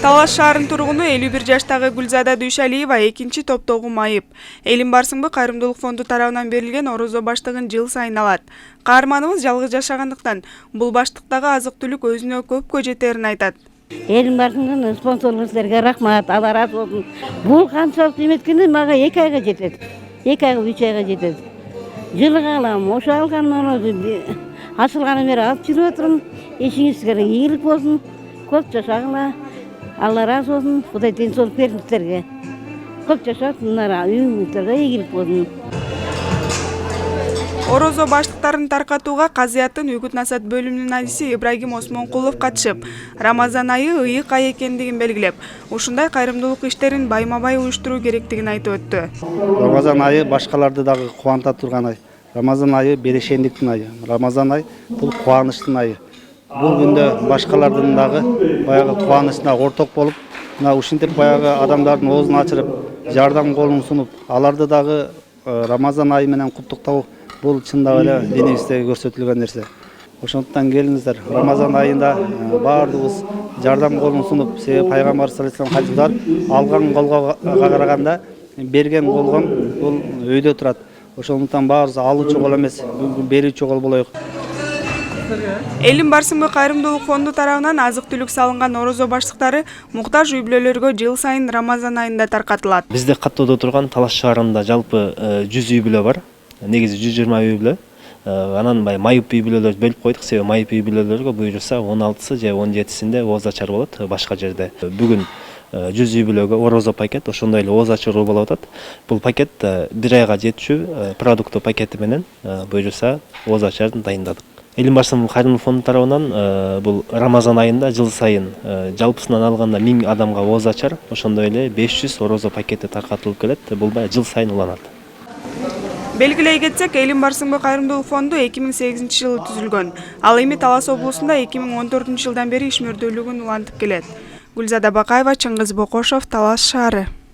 Талаш шаарынын тургуну 51 жаштагы Гүлзада Дүйшалиева экинчи топтогу майып. Элим барсыңбы кайрымдуулук фонду тарабынан берилген орозо баштыгын жыл сайын алат. Каарманыбыз жалгыз жашагандыктан бул баштыктагы азык-түлүк өзүнө көпкө жетерин айтат. Элим барсыңдын спонсорлорубузга рахмат, Алла разы болсун. Бул канчалык эметкенде мага 2 айга жетет. 2 айга 3 айга жетет. Жылга алам, ошо алгандан ачылгандан бери алып жүрүп отурум. Ишиңизге ийгилик болсун. Көп жашагыла. Алла разы болсун. Кудай денсаулык берсин силерге. Көп жашасындар, үйүңүздөргө ийгилик болсун. Орозо баштыктарын таркатууга Казыяттын Үгүт Насаат бөлүмүнүн адиси Ибрагим Осмонкулов катышып, Рамазан айы ыйык ай экендигин белгилеп, ушундай кайрымдуулук иштерин байма-бай уюштуруу керектигин айтып өттү. Рамазан айы башкаларды дагы кубанта турган ай. Рамазан айы берешендиктин айы. Рамазан ай бул кубанычтын айы. Бул күндө башкалардын дагы баягы кубанычына орток болуп, мына ушинтип баягы адамдардын оозун ачырып, жардам колун сунуп, аларды дагы Рамазан айы менен куттуктоо бул чындап эле динибизде көрсөтүлгөн нерсе. Ошондуктан келиңиздер, Рамазан айында баардыгыбыз жардам колун сунуп, себеби пайгамбар саллаллаху алейхи хадисте алган колго караганда берген колгон бул өйдө турат. Ошондуктан баарыбыз алуучу кол эмес, берүүчү кол болоюк. Элим барсыңбы кайрымдуулук фонду тарабынан азык-түлүк салынган орозо баштыктары муктаж үй-бүлөлөргө жыл сайын Рамазан айында таркатылат. Бизде каттоодо турган Талаш шаарында жалпы 100 үй-бүлө бар. Негизи 120 үй-бүлө. Анан майып үй-бүлөлөрдү бөлүп койдук, себеби майып үй-бүлөлөргө буюрса 16сы же 17синде ооз ачар болот башка жерде. Бүгүн 100 үй-бүлөгө орозо пакет, ошондой эле ооз ачыруу болуп атат. Бул пакет 1 айга жетчү продукты пакети менен буюрса ооз ачарын дайындадык. Элим барсыңбы кайрымдуулук фонду тарабынан бул Рамазан айында жыл сайын жалпысынан алганда 1000 адамга ооз ачар, ошондой эле 500 орозо пакети таркатылып келет. Бул жыл сайын уланат. Белгилей кетсек, Элим барсыңбы кайрымдуулук фонду 2008-жылы түзүлгөн. Ал эми Талас облусунда 2014-жылдан бери ишмердүүлүгүн улантып келет. Гүлзада Бакаева, Чыңгыз Бокошов, Талас шаары.